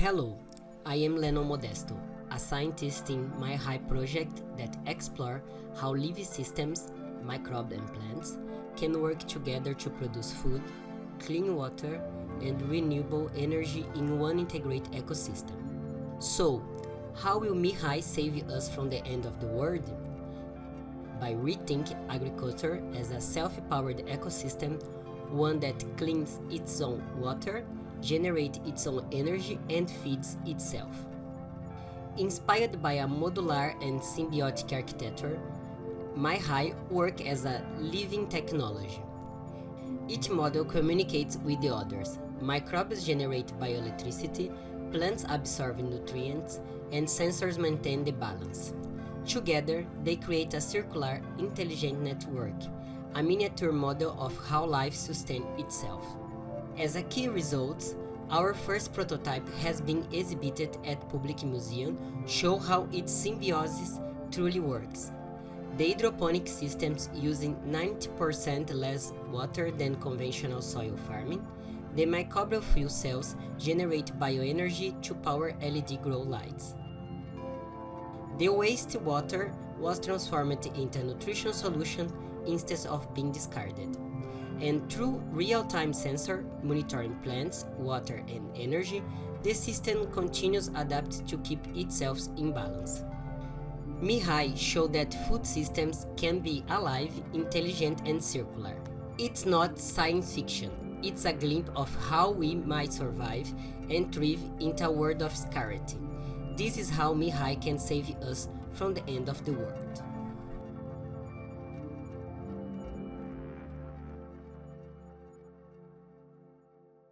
Hello, I am Leno Modesto, a scientist in my high project that explore how living systems, microbes and plants, can work together to produce food, clean water, and renewable energy in one integrated ecosystem. So, how will Mihai save us from the end of the world? By rethinking agriculture as a self-powered ecosystem, one that cleans its own water, generates its own energy and feeds itself. Inspired by a modular and symbiotic architecture, Mihai works as a living technology. Each model communicates with the others. Microbes generate bioelectricity, plants absorb nutrients, and sensors maintain the balance. Together, they create a circular, intelligent network, a miniature model of how life sustains itself. As a key result, our first prototype has been exhibited at Public Museum, show how its symbiosis truly works. The hydroponic systems using 90% less water than conventional soil farming, the microbial fuel cells generate bioenergy to power LED grow lights. The wastewater was transformed into a nutrition solution instead of being discarded. And through real-time sensor monitoring plants, water and energy, the system continues adapt to keep itself in balance. Mihai showed that food systems can be alive, intelligent and circular. It's not science fiction, it's a glimpse of how we might survive and thrive in a world of scarcity. This is how Mihai can save us from the end of the world.